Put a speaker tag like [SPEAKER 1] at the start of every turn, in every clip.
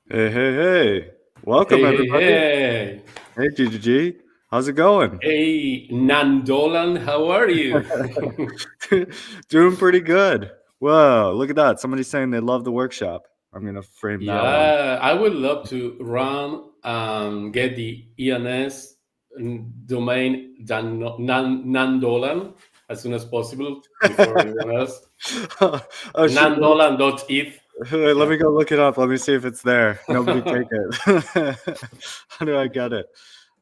[SPEAKER 1] Hey, hey, hey. Welcome,
[SPEAKER 2] Hey, hey,
[SPEAKER 1] everybody.
[SPEAKER 2] hey.
[SPEAKER 1] Hey, GGG. How's it going?
[SPEAKER 2] Hey, Nandolan, how are you?
[SPEAKER 1] Doing pretty good. Whoa, look at that. Somebody's saying they love the workshop. I'm going to frame that one.
[SPEAKER 2] Yeah, I would love to run and get the ENS domain Nandolan as soon as possible before anyone else.
[SPEAKER 1] Oh, shoot.
[SPEAKER 2] Nandolan.eth.
[SPEAKER 1] Let
[SPEAKER 2] Yeah.
[SPEAKER 1] me go look it up. Let me see if it's there. Nobody take it. How do I get it?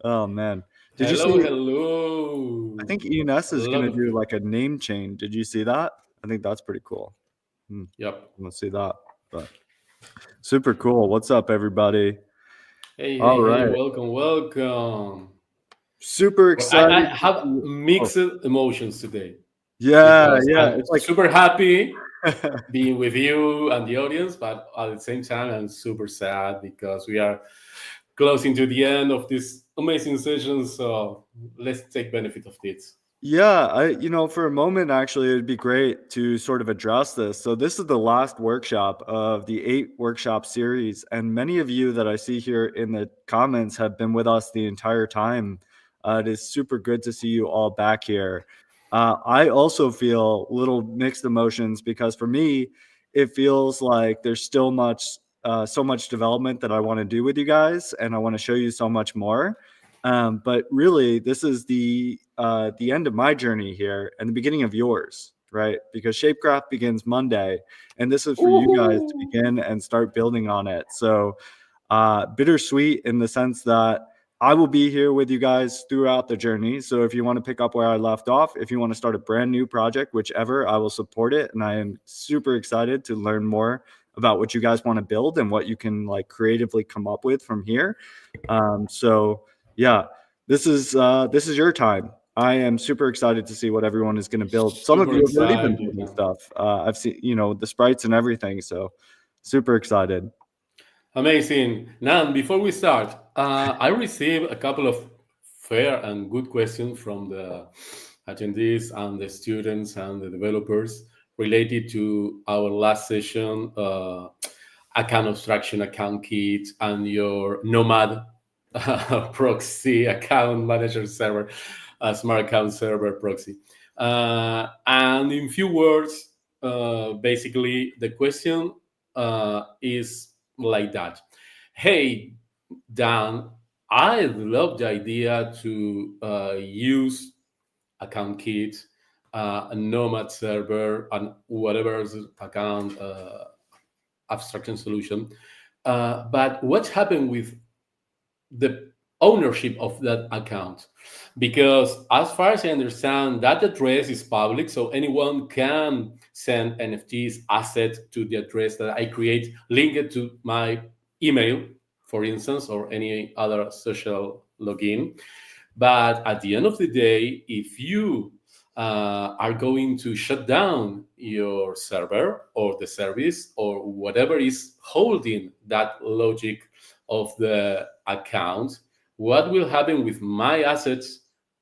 [SPEAKER 1] Oh, man. Did you
[SPEAKER 2] Hello,
[SPEAKER 1] see? I
[SPEAKER 2] hello.
[SPEAKER 1] think ENS
[SPEAKER 2] A
[SPEAKER 1] is going
[SPEAKER 2] lot
[SPEAKER 1] to
[SPEAKER 2] of
[SPEAKER 1] do
[SPEAKER 2] you.
[SPEAKER 1] like a name change. Did you see that? I think that's pretty cool.
[SPEAKER 2] Yep.
[SPEAKER 1] Let's see that. But super cool. What's up, everybody?
[SPEAKER 2] Hey,
[SPEAKER 1] All
[SPEAKER 2] hey, hey,
[SPEAKER 1] right.
[SPEAKER 2] welcome, welcome.
[SPEAKER 1] Super
[SPEAKER 2] Well, I
[SPEAKER 1] excited to
[SPEAKER 2] have
[SPEAKER 1] see. Oh,
[SPEAKER 2] mixed emotions today
[SPEAKER 1] yeah,
[SPEAKER 2] because
[SPEAKER 1] yeah.
[SPEAKER 2] I'm
[SPEAKER 1] It's like,
[SPEAKER 2] super happy being with you and the audience, but at the same time, I'm super sad because we are closing to the end of this amazing session. So let's take benefit of this.
[SPEAKER 1] yeah, for a moment, actually, it'd be great to sort of address this. So, this is the last workshop of the 8 workshop series. And many of you that I see here in the comments have been with us the entire time. It is super good to see you all back here. I also feel little mixed emotions because for me, it feels like there's still so much development that I want to do with you guys, and I want to show you so much more. But really, this is the end of my journey here and the beginning of yours, right? Because Shapecraft begins Monday, and this is for you guys to
[SPEAKER 2] Woohoo!
[SPEAKER 1] begin and start building on it. So, bittersweet in the sense that I will be here with you guys throughout the journey. So, if you want to pick up where I left off, if you want to start a brand new project, whichever, I will support it. And I am super excited to learn more about what you guys want to build and what you can like creatively come up with from here. So yeah, this is your time. I am super excited to see what everyone is going to build. Some of
[SPEAKER 2] Super
[SPEAKER 1] you have already been
[SPEAKER 2] excited,
[SPEAKER 1] building
[SPEAKER 2] man.
[SPEAKER 1] stuff. I've seen, the sprites and everything. So super excited.
[SPEAKER 2] Amazing. Now, before we start, I received a couple of fair and good questions from the attendees and the students and the developers related to our last session, account abstraction, account kit, and your Nomad proxy account manager server, smart account server proxy. And in few words, basically, the question is like that. Hey, Dan, I love the idea to use account kit, a Nomad server, and whatever account abstraction solution. But what's happened with the ownership of that account? Because as far as I understand, that address is public, so anyone can send NFTs asset to the address that I create, link it to my email, for instance, or any other social login. But at the end of the day, if you are going to shut down your server or the service or whatever is holding that logic of the account, what will happen with my assets?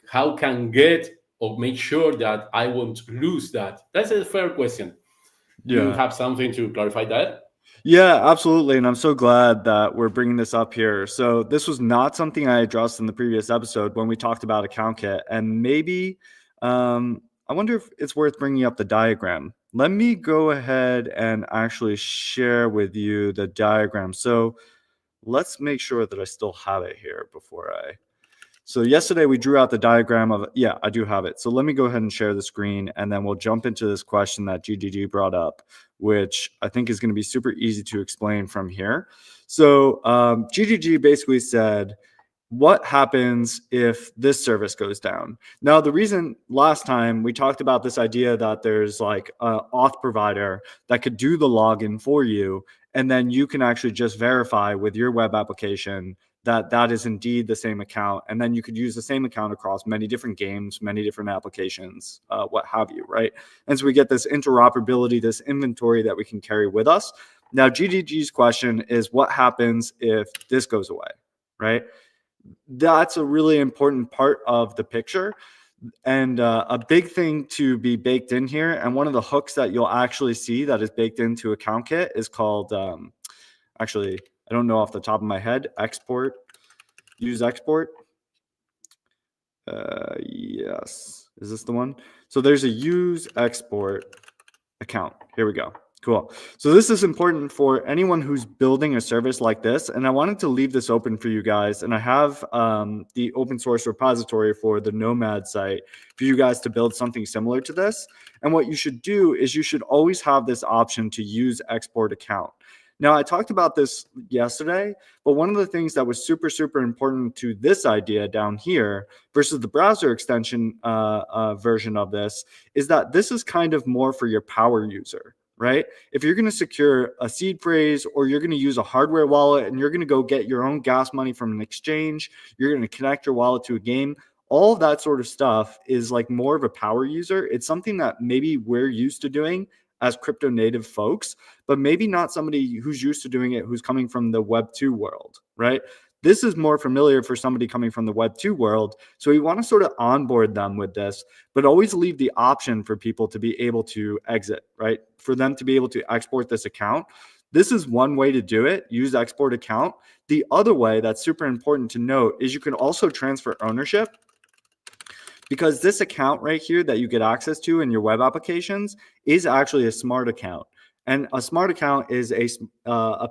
[SPEAKER 2] How can get or make sure that I won't lose that? That's a fair question. You
[SPEAKER 1] Yeah.
[SPEAKER 2] have something to clarify that?
[SPEAKER 1] Yeah, absolutely. And I'm so glad that we're bringing this up here. So, this was not something I addressed in the previous episode when we talked about account kit. And maybe, I wonder if it's worth bringing up the diagram. Let me go ahead and actually share with you the diagram. So, let's make sure that I still have it here before I. So yesterday we drew out the diagram of, yeah, I do have it. So let me go ahead and share the screen and then we'll jump into this question that GGG brought up, which I think is going to be super easy to explain from here. So GGG basically said, what happens if this service goes down? Now, the reason last time we talked about this idea that there's like a auth provider that could do the login for you, and then you can actually just verify with your web application that that is indeed the same account. And then you could use the same account across many different games, many different applications, what have you, right? And so we get this interoperability, this inventory that we can carry with us. Now, GGG's question is what happens if this goes away, right? That's a really important part of the picture and a big thing to be baked in here. And one of the hooks that you'll actually see that is baked into account kit is called actually I don't know off the top of my head. Export, use export. Yes, is this the one? So there's a use export account. Here we go. Cool. So this is important for anyone who's building a service like this. And I wanted to leave this open for you guys. And I have the open source repository for the Nomad site for you guys to build something similar to this. And what you should do is you should always have this option to use export account. Now, I talked about this yesterday, but one of the things that was super, super important to this idea down here versus the browser extension version of this is that this is kind of more for your power user, right? If you're going to secure a seed phrase or you're going to use a hardware wallet and you're going to go get your own gas money from an exchange, you're going to connect your wallet to a game, all of that sort of stuff is like more of a power user. It's something that maybe we're used to doing as crypto native folks, but maybe not somebody who's used to doing it, who's coming from the Web 2 world, right? This is more familiar for somebody coming from the Web 2 world. So we want to sort of onboard them with this, but always leave the option for people to be able to exit, right? For them to be able to export this account. This is one way to do it, use export account. The other way that's super important to note is you can also transfer ownership, because this account right here that you get access to in your web applications is actually a smart account. And a smart account is a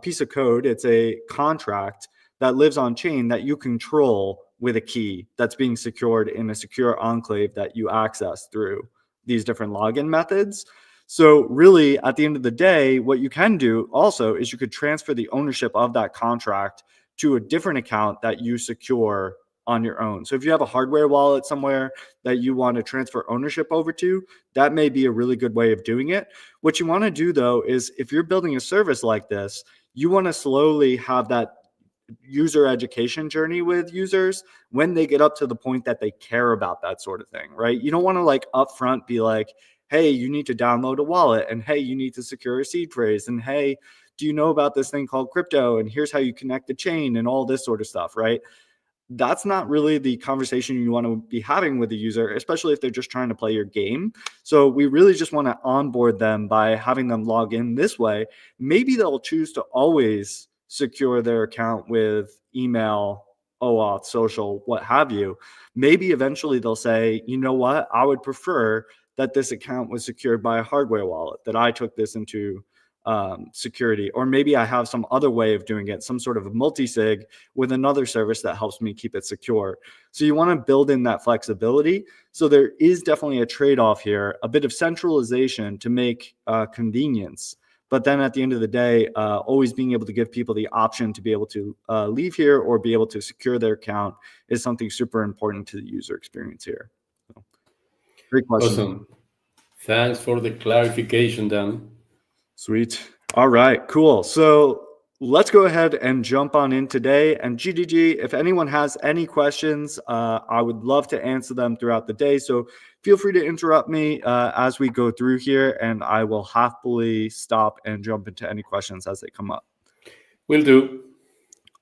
[SPEAKER 1] piece of code. It's a contract that lives on chain that you control with a key that's being secured in a secure enclave that you access through these different login methods. So really, at the end of the day, what you can do also is you could transfer the ownership of that contract to a different account that you secure on your own. So if you have a hardware wallet somewhere that you want to transfer ownership over to, that may be a really good way of doing it. What you want to do though is if you're building a service like this, you want to slowly have that user education journey with users when they get up to the point that they care about that sort of thing, right? You don't want to like upfront be like, hey, you need to download a wallet, and hey, you need to secure a seed phrase, and hey, do you know about this thing called crypto, and here's how you connect the chain and all this sort of stuff, right? That's not really the conversation you want to be having with the user, especially if they're just trying to play your game. So we really just want to onboard them by having them log in this way. Maybe they'll choose to always secure their account with email, OAuth, social, what have you. Maybe eventually they'll say, you know what, I would prefer that this account was secured by a hardware wallet, that I took this into security, or maybe I have some other way of doing it, some sort of a multi-sig with another service that helps me keep it secure. So you want to build in that flexibility. So there is definitely a trade-off here, a bit of centralization to make convenience. But then at the end of the day, always being able to give people the option to be able to leave here or be able to secure their account is something super important to the user experience here. So, great question.
[SPEAKER 2] Awesome. Thanks for the clarification, Dan.
[SPEAKER 1] Sweet. All right, cool. So let's go ahead and jump on in today. And GDG, if anyone has any questions, I would love to answer them throughout the day. So feel free to interrupt me as we go through here, and I will happily stop and jump into any questions as they come up.
[SPEAKER 2] Will do.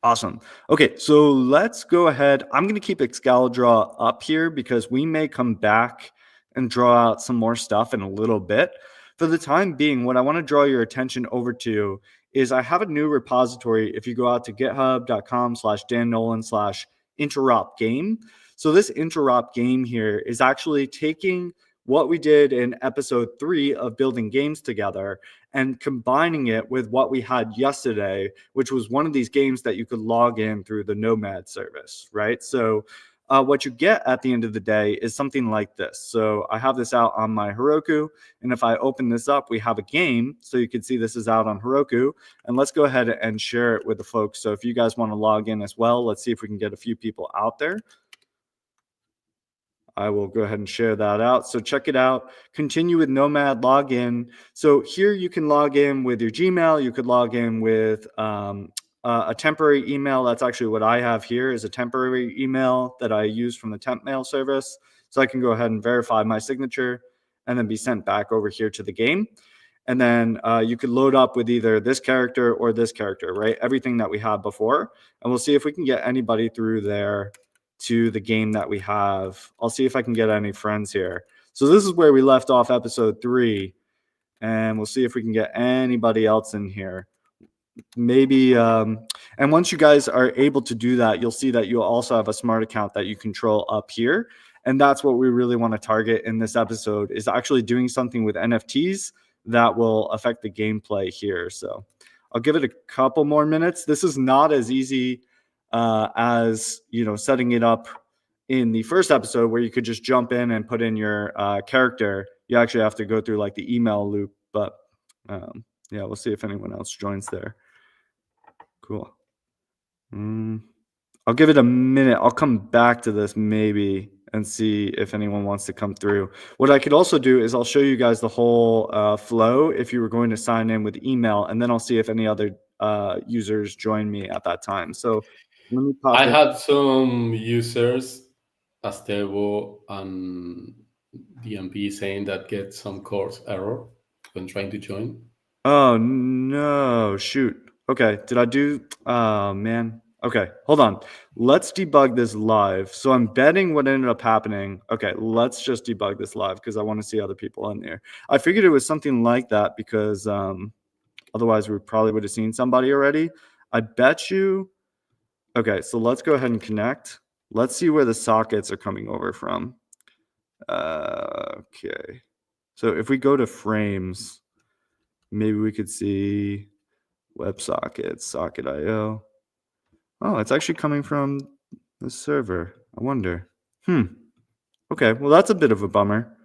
[SPEAKER 1] Awesome. Okay, so let's go ahead. I'm going to keep Excalidraw up here because we may come back and draw out some more stuff in a little bit. For the time being, what I want to draw your attention over to is I have a new repository. If you go out to github.com/dannolan/interop game. So this interop game here is actually taking what we did in episode 3 of building games together and combining it with what we had yesterday, which was one of these games that you could log in through the Nomad service, right? So what you get at the end of the day is something like this. So I have this out on my Heroku, and if I open this up, we have a game. So you can see this is out on Heroku, and let's go ahead and share it with the folks. So if you guys want to log in as well, let's see if we can get a few people out there. I will go ahead and share that out. So check it out. Continue with Nomad login. So here you can log in with your Gmail. You could log in with a temporary email. That's actually what I have here is a temporary email that I use from the temp mail service. So I can go ahead and verify my signature and then be sent back over here to the game. And then you could load up with either this character or this character, right? Everything that we had before. And we'll see if we can get anybody through there to the game that we have. I'll see if I can get any friends here. So this is where we left off episode 3. And we'll see if we can get anybody else in here. maybe and once you guys are able to do that, you'll see that you'll also have a smart account that you control up here. And that's what we really want to target in this episode, is actually doing something with NFTs that will affect the gameplay here. So I'll give it a couple more minutes. This is not as easy as, you know, setting it up in the first episode where you could just jump in and put in your character. You actually have to go through like the email loop, but yeah, we'll see if anyone else joins there. Cool. I'll give it a minute. I'll come back to this maybe and see if anyone wants to come through. What I could also do is I'll show you guys the whole flow if you were going to sign in with email, and then I'll see if any other users join me at that time. So let me pop
[SPEAKER 2] I
[SPEAKER 1] in.
[SPEAKER 2] had some users, Astebo and DMP, saying that get some course error when trying to join.
[SPEAKER 1] Oh no, shoot. Okay, did I do? Oh man. Okay, hold on. Let's debug this live. So I'm betting what ended up happening. Okay, let's just debug this live because I want to see other people in there. I figured it was something like that because otherwise we probably would have seen somebody already. I bet you. Okay, so let's go ahead and connect. Let's see where the sockets are coming over from. Okay, so if we go to frames, maybe we could see WebSockets, Socket.io. Oh, it's actually coming from the server. I wonder. Okay, well, that's a bit of a bummer.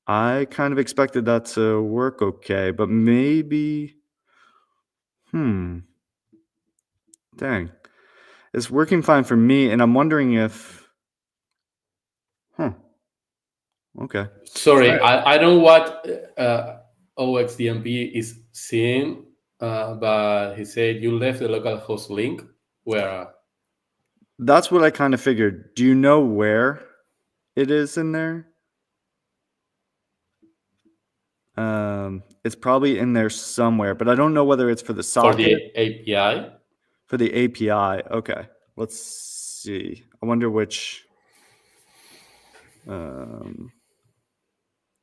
[SPEAKER 1] I kind of expected that to work okay, but maybe... Dang. It's working fine for me, and I'm wondering if... Okay.
[SPEAKER 2] Sorry, I don't know what OXDMP is seeing, but he said you left the localhost link where.
[SPEAKER 1] That's what I kind of figured. Do you know where it is in there? It's probably in there somewhere, but I don't know whether it's for the socket.
[SPEAKER 2] For the API?
[SPEAKER 1] For the API. Okay. Let's see. I wonder which...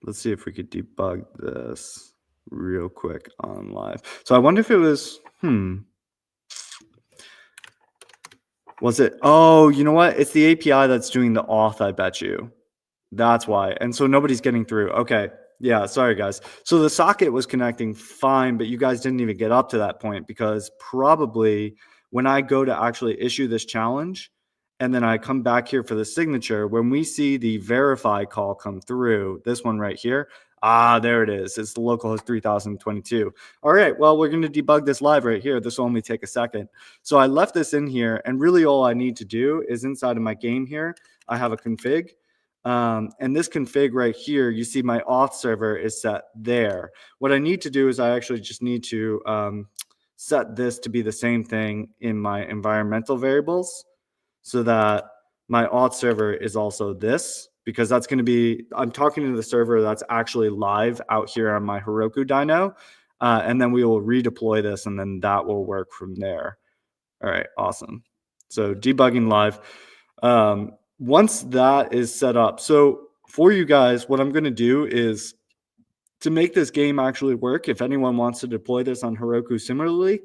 [SPEAKER 1] let's see if we could debug this real quick on live. So I wonder if it was... Was it... Oh, you know what? It's the API that's doing the auth, I bet you. That's why. And so nobody's getting through. Okay. Yeah, sorry guys. So the socket was connecting fine, but you guys didn't even get up to that point because probably when I go to actually issue this challenge and then I come back here for the signature, when we see the verify call come through, this one right here, there it is. It's the localhost 3022. All right, well, we're going to debug this live right here. This will only take a second. So I left this in here, and really all I need to do is inside of my game here, I have a config. And this config right here, you see my auth server is set there. What I need to do is I actually just need to set this to be the same thing in my environmental variables so that my auth server is also this, because that's going to be, I'm talking to the server that's actually live out here on my Heroku dyno. And then we will redeploy this and then that will work from there. All right, awesome. So debugging live. Once that is set up, so for you guys, what I'm going to do is to make this game actually work, if anyone wants to deploy this on Heroku similarly,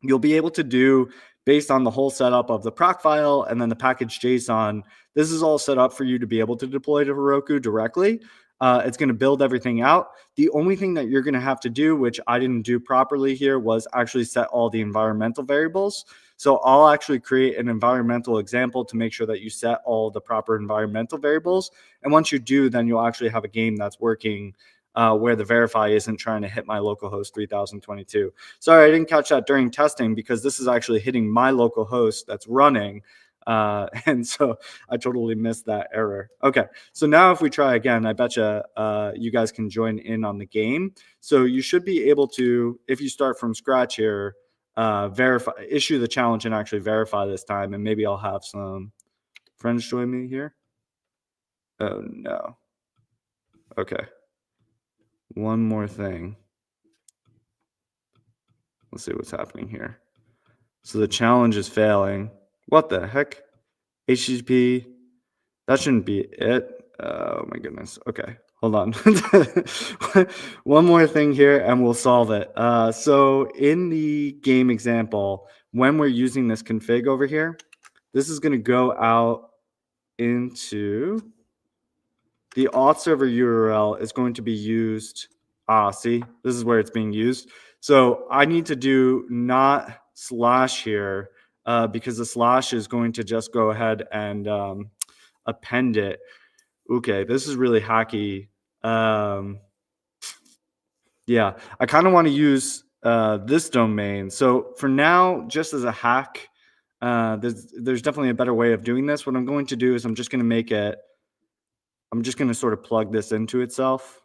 [SPEAKER 1] you'll be able to do based on the whole setup of the proc file and then the package JSON. This is all set up for you to be able to deploy to Heroku directly. It's going to build everything out. The only thing that you're going to have to do, which I didn't do properly here, was actually set all the environmental variables. So I'll actually create an environmental example to make sure that you set all the proper environmental variables. And once you do, then you'll actually have a game that's working where the verify isn't trying to hit my localhost 3022. Sorry, I didn't catch that during testing because this is actually hitting my local host that's running. And so I totally missed that error. Okay, so now if we try again, I bet you guys can join in on the game. So you should be able to, if you start from scratch here, issue the challenge and actually verify this time. And maybe I'll have some friends join me here. Oh no. Okay. One more thing. Let's see what's happening here. So the challenge is failing. What the heck? HTTP. That shouldn't be it. Oh my goodness. Okay. Hold on. One more thing here and we'll solve it. So in the game example, when we're using this config over here, this is going to go out into the auth server URL is going to be used. See, this is where it's being used. So I need to do not slash here because the slash is going to just go ahead and append it. Okay, this is really hacky. Yeah, I kind of want to use this domain. So for now, just as a hack, there's definitely a better way of doing this. What I'm going to do is I'm just going to sort of plug this into itself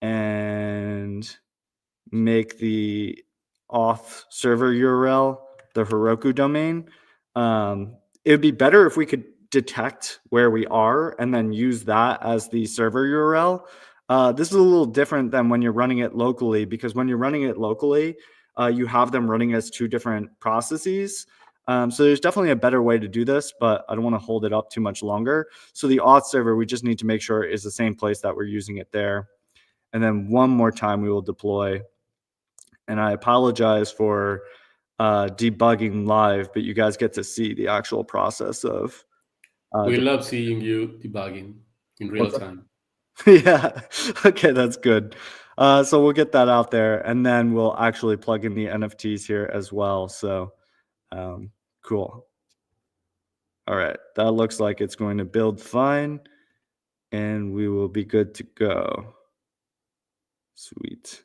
[SPEAKER 1] and make the auth server URL the Heroku domain. It would be better if we could detect where we are and then use that as the server URL. This is a little different than when you're running it locally, because when you're running it locally, you have them running as two different processes. So there's definitely a better way to do this, but I don't want to hold it up too much longer. So the auth server, we just need to make sure is the same place that we're using it there. And then one more time we will deploy. And I apologize for debugging live, but you guys get to see the actual process of
[SPEAKER 2] We love seeing you debugging in real
[SPEAKER 1] what's that?
[SPEAKER 2] time.
[SPEAKER 1] Yeah. Okay, that's good. So we'll get that out there, and then we'll actually plug in the NFTs here as well. So cool. All right, that looks like it's going to build fine, and we will be good to go. Sweet.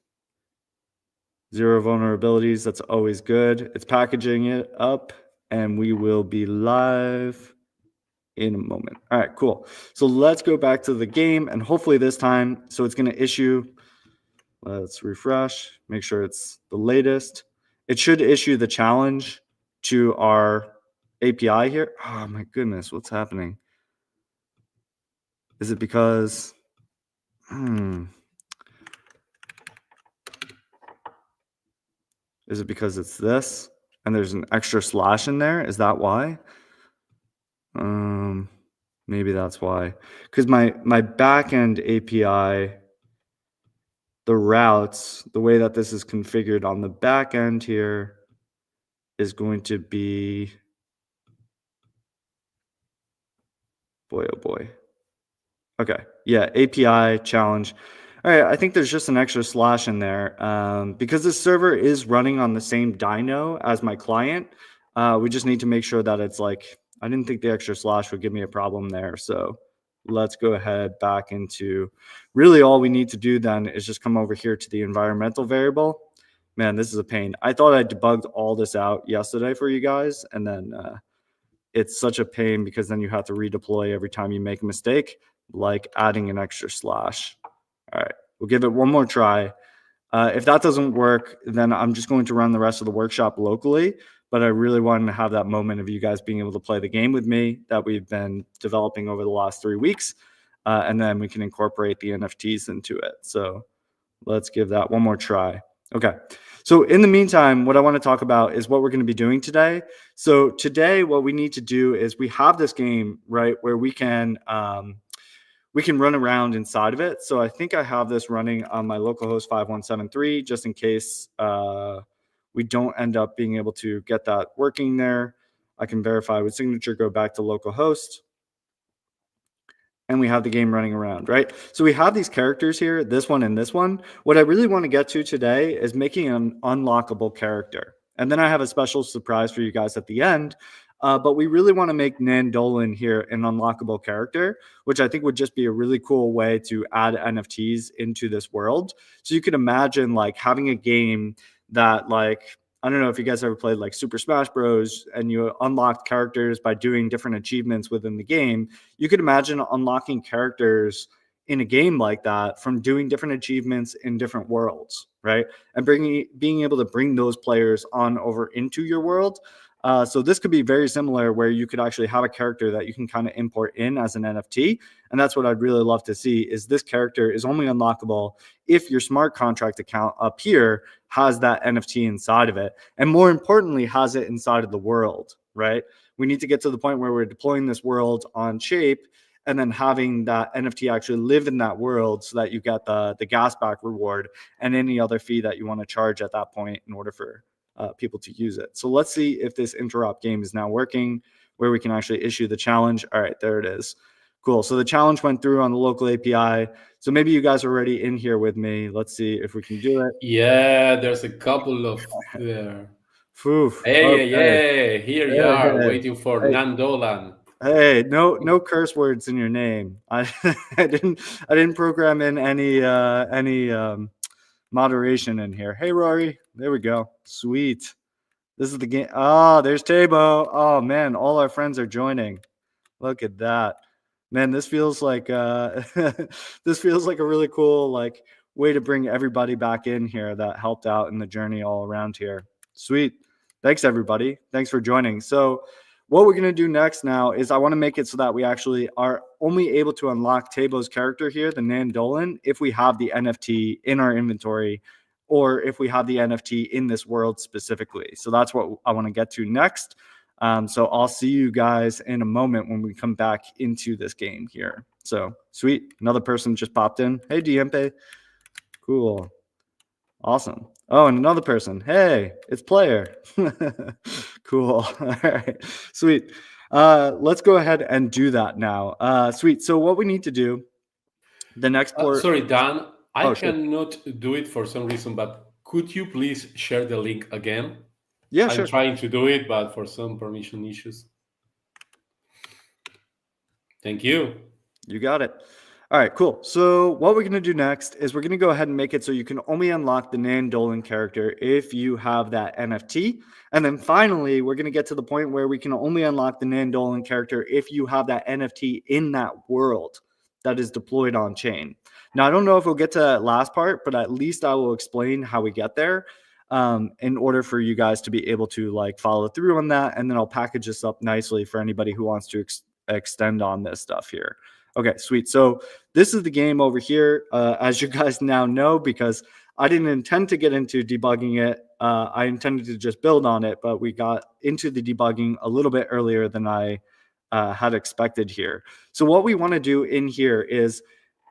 [SPEAKER 1] 0 vulnerabilities, that's always good. It's packaging it up, and we will be live in a moment. All right, cool. So let's go back to the game, and hopefully this time, so it's going to issue. Let's refresh, make sure it's the latest. It should issue the challenge to our API here. Oh my goodness, what's happening? Is it because, is it because it's this and there's an extra slash in there? Is that why? Maybe that's why. Because my backend API, the routes, the way that this is configured on the back end here is going to be, boy, oh boy. Okay, yeah, API challenge. All right, I think there's just an extra slash in there. Because this server is running on the same dyno as my client, we just need to make sure that it's like, I didn't think the extra slash would give me a problem there. So let's go ahead back into, really all we need to do then is just come over here to the environmental variable. Man, this is a pain. I thought I debugged all this out yesterday for you guys, and then it's such a pain because then you have to redeploy every time you make a mistake, like adding an extra slash. All right, we'll give it one more try. If that doesn't work, then I'm just going to run the rest of the workshop locally. But I really wanted to have that moment of you guys being able to play the game with me that we've been developing over the last 3 weeks. And then we can incorporate the NFTs into it. So let's give that one more try. Okay. So in the meantime, what I want to talk about is what we're going to be doing today. So today, what we need to do is we have this game, right, where we can run around inside of it. So I think I have this running on my localhost 5173, just in case we don't end up being able to get that working there. I can verify with signature, go back to localhost, and we have the game running around, right? So we have these characters here, this one and this one. What I really want to get to today is making an unlockable character. And then I have a special surprise for you guys at the end. But we really want to make Nandolan here an unlockable character, which I think would just be a really cool way to add NFTs into this world. So you can imagine like having a game that, like, I don't know if you guys ever played like Super Smash Bros. And you unlocked characters by doing different achievements within the game. You could imagine unlocking characters in a game like that from doing different achievements in different worlds, right? And being able to bring those players on over into your world. So this could be very similar where you could actually have a character that you can kind of import in as an NFT. And that's what I'd really love to see is this character is only unlockable if your smart contract account up here has that NFT inside of it. And more importantly, has it inside of the world, right? We need to get to the point where we're deploying this world on Shape. and then having that NFT actually live in that world so that you get the gas back reward and any other fee that you want to charge at that point in order for people to use it. So let's see if this interop game is now working, where we can actually issue the challenge. All right, there it is. Cool. So the challenge went through on the local API. So maybe you guys are already in here with me. Let's see if we can do it.
[SPEAKER 2] Yeah, there's a couple of there.
[SPEAKER 1] Oof.
[SPEAKER 2] Hey,
[SPEAKER 1] Okay.
[SPEAKER 2] yeah, here you
[SPEAKER 1] Hey,
[SPEAKER 2] are,
[SPEAKER 1] hey,
[SPEAKER 2] waiting for
[SPEAKER 1] hey.
[SPEAKER 2] Nan Dolan.
[SPEAKER 1] Hey, no curse words in your name. I didn't program in any moderation in here. Hey Rory, there we go. Sweet. This is the game. Oh, there's Tabo. Oh man, all our friends are joining. Look at that. Man, this feels like this feels like a really cool like way to bring everybody back in here that helped out in the journey all around here. Sweet. Thanks everybody. Thanks for joining. So what we're going to do next now is I want to make it so that we actually are only able to unlock Tabo's character here, the Nan Dolan, if we have the NFT in our inventory or if we have the NFT in this world specifically. So that's what I want to get to next. So I'll see you guys in a moment when we come back into this game here. So sweet. Another person just popped in. Hey, Diempe. Cool. Awesome. Oh, and another person. Hey, it's Player. Cool. All right. Sweet. Let's go ahead and do that now. Sweet. So what we need to do, the next part.
[SPEAKER 2] Sorry, Dan, I
[SPEAKER 1] Oh, sure.
[SPEAKER 2] cannot do it for some reason, but could you please share the link again?
[SPEAKER 1] Yeah,
[SPEAKER 2] I'm
[SPEAKER 1] sure.
[SPEAKER 2] trying to do it, but for some permission issues. Thank you.
[SPEAKER 1] You got it. All right, cool. So what we're going to do next is we're going to go ahead and make it so you can only unlock the Nan Dolan character if you have that NFT. And then finally, we're going to get to the point where we can only unlock the Nan Dolan character if you have that NFT in that world that is deployed on chain. Now, I don't know if we'll get to that last part, but at least I will explain how we get there in order for you guys to be able to like follow through on that. And then I'll package this up nicely for anybody who wants to extend on this stuff here. Okay, sweet. So this is the game over here, as you guys now know, because I didn't intend to get into debugging it. I intended to just build on it, but we got into the debugging a little bit earlier than I had expected here. So what we want to do in here is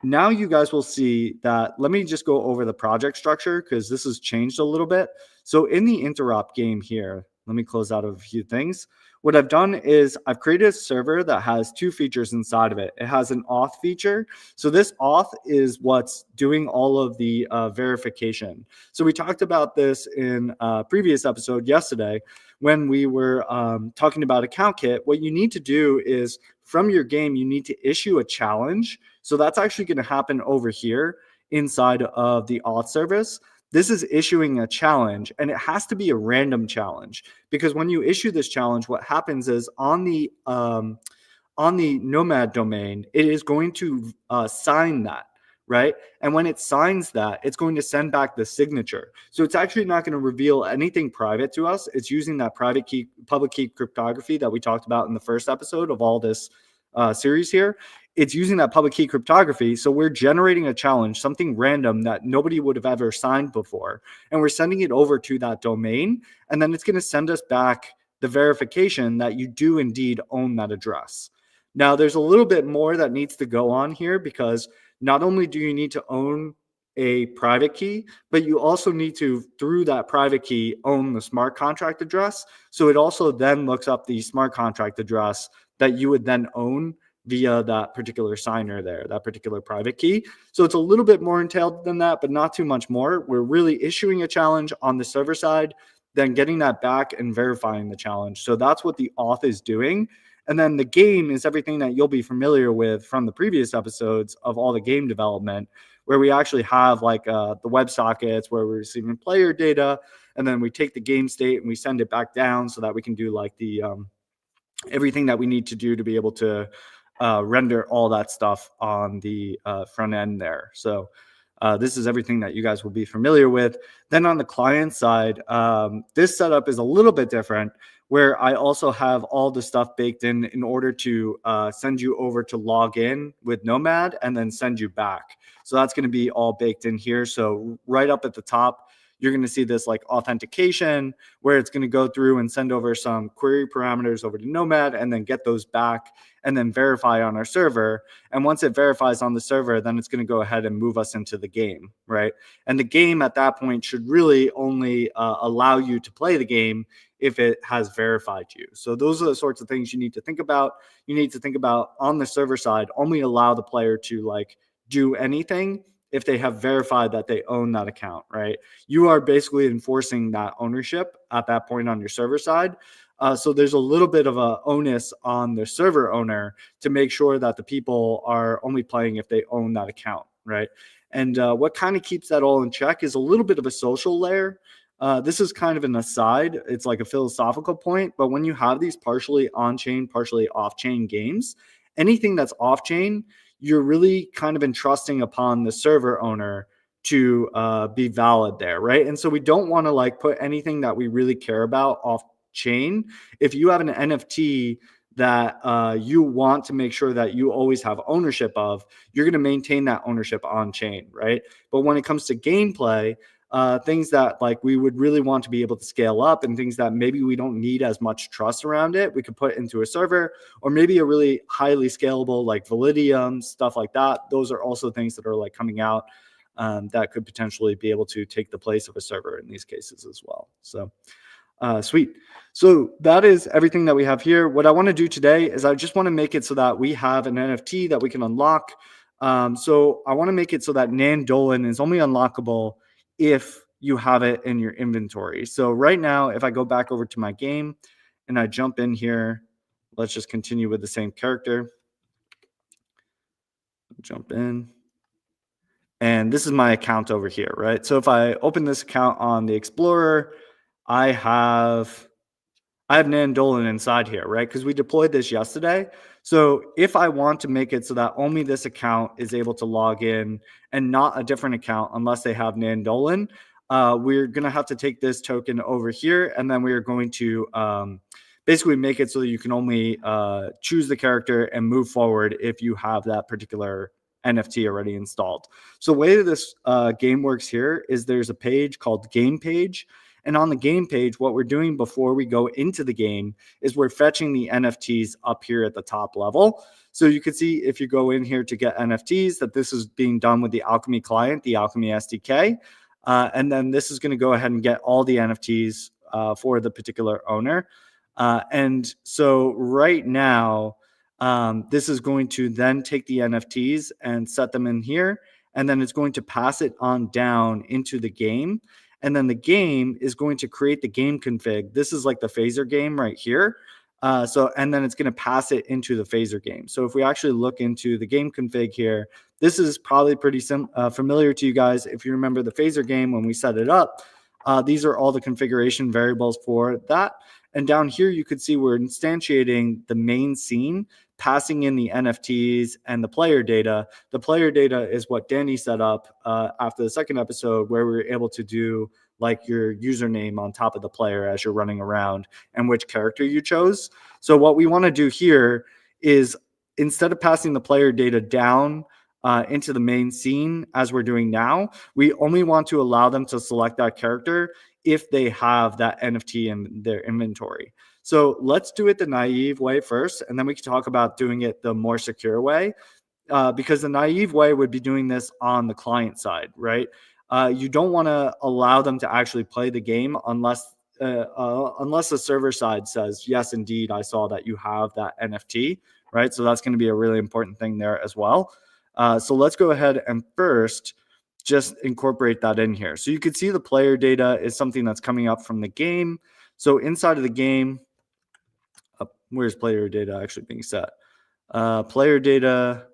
[SPEAKER 1] now you guys will see that. Let me just go over the project structure because this has changed a little bit. So in the interop game here, let me close out of a few things. What I've done is I've created a server that has two features inside of it. It has an auth feature. So this auth is what's doing all of the verification. So we talked about this in a previous episode yesterday when we were talking about account kit. What you need to do is from your game, you need to issue a challenge. So that's actually going to happen over here inside of the auth service. This is issuing a challenge, and it has to be a random challenge because when you issue this challenge, what happens is on the Nomad domain, it is going to sign that, right? And when it signs that, it's going to send back the signature. So it's actually not going to reveal anything private to us. It's using that private key, public key cryptography that we talked about in the first episode of all this series here. It's using that public key cryptography. So we're generating a challenge, something random that nobody would have ever signed before. And we're sending it over to that domain. And then it's going to send us back the verification that you do indeed own that address. Now, there's a little bit more that needs to go on here because not only do you need to own a private key, but you also need to, through that private key, own the smart contract address. So it also then looks up the smart contract address that you would then own via that particular signer there, that particular private key. So it's a little bit more entailed than that, but not too much more. We're really issuing a challenge on the server side, then getting that back and verifying the challenge. So that's what the auth is doing. And then the game is everything that you'll be familiar with from the previous episodes of all the game development, where we actually have like the WebSockets where we're receiving player data, and then we take the game state and we send it back down so that we can do like the everything that we need to do to be able to render all that stuff on the front end there. So this is everything that you guys will be familiar with. Then on the client side, this setup is a little bit different, where I also have all the stuff baked in order to send you over to log in with Nomad and then send you back. So that's going to be all baked in here. So right up at the top, you're going to see this like authentication where it's going to go through and send over some query parameters over to Nomad and then get those back and then verify on our server. And once it verifies on the server, then it's going to go ahead and move us into the game, right? And the game at that point should really only allow you to play the game if it has verified you. So those are the sorts of things you need to think about. You need to think about on the server side, only allow the player to like do anything if they have verified that they own that account, right? You are basically enforcing that ownership at that point on your server side. So there's a little bit of a onus on the server owner to make sure that the people are only playing if they own that account, right? And what kind of keeps that all in check is a little bit of a social layer. This is kind of an aside. It's like a philosophical point, but when you have these partially on-chain, partially off-chain games, anything that's off-chain, you're really kind of entrusting upon the server owner to be valid there, right? And so we don't want to like put anything that we really care about off-chain. If you have an NFT that you want to make sure that you always have ownership of, you're going to maintain that ownership on-chain, right? But when it comes to gameplay, things that like we would really want to be able to scale up and things that maybe we don't need as much trust around it, we could put into a server, or maybe a really highly scalable like Validium, stuff like that. Those are also things that are like coming out that could potentially be able to take the place of a server in these cases as well. So sweet. So that is everything that we have here. What I want to do today is I just want to make it so that we have an NFT that we can unlock. So I want to make it so that Nandolan is only unlockable if you have it in your inventory. So right now, if I go back over to my game and I jump in here, let's just continue with the same character. Jump in. And this is my account over here, right? So if I open this account on the Explorer, I have Nandolan inside here, right? Because we deployed this yesterday. So if I want to make it so that only this account is able to log in and not a different account unless they have Nandolan, we're going to have to take this token over here, and then we are going to basically make it so that you can only choose the character and move forward if you have that particular NFT already installed. So the way that this game works here is there's a page called Game Page. And on the game page, what we're doing before we go into the game is we're fetching the NFTs up here at the top level. So you can see if you go in here to get NFTs that this is being done with the Alchemy client, the Alchemy SDK. And then this is going to go ahead and get all the NFTs for the particular owner. And so right now, this is going to then take the NFTs and set them in here. And then it's going to pass it on down into the game. And then the game is going to create the game config. This is like the phaser game right here. And then it's going to pass it into the phaser game. So if we actually look into the game config here, this is probably pretty familiar to you guys. If you remember the phaser game when we set it up, these are all the configuration variables for that. And down here, you could see we're instantiating the main scene, passing in the NFTs and the player data. The player data is what Danny set up after the second episode, where we were able to do like your username on top of the player as you're running around and which character you chose. So what we want to do here is instead of passing the player data down into the main scene as we're doing now, we only want to allow them to select that character if they have that NFT in their inventory. So let's do it the naive way first, and then we can talk about doing it the more secure way, because the naive way would be doing this on the client side, right? You don't want to allow them to actually play the game unless the server side says, yes, indeed, I saw that you have that NFT, right? So that's going to be a really important thing there as well. So let's go ahead and first just incorporate that in here. So you could see the player data is something that's coming up from the game. So inside of the game, where's player data actually being set? Player data,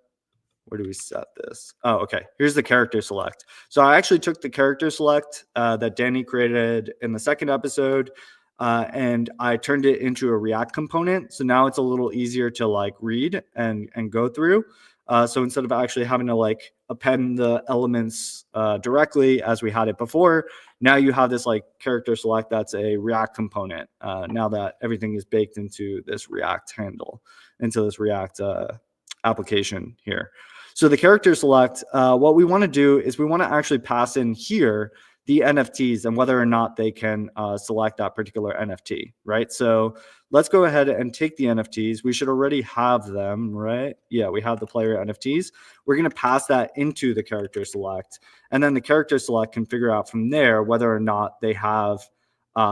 [SPEAKER 1] where do we set this? Oh, okay. Here's the character select. So I actually took the character select that Danny created in the second episode, and I turned it into a React component. So now it's a little easier to like read and go through. So instead of actually having to like append the elements directly as we had it before, now you have this like character select that's a React component. Now that everything is baked into this React handle, into this React application here. So the character select, what we want to do is we want to actually pass in here the NFTs and whether or not they can select that particular NFT, right? So let's go ahead and take the NFTs. We should already have them, right? Yeah, we have the player NFTs. We're going to pass that into the character select. And then the character select can figure out from there whether or not they have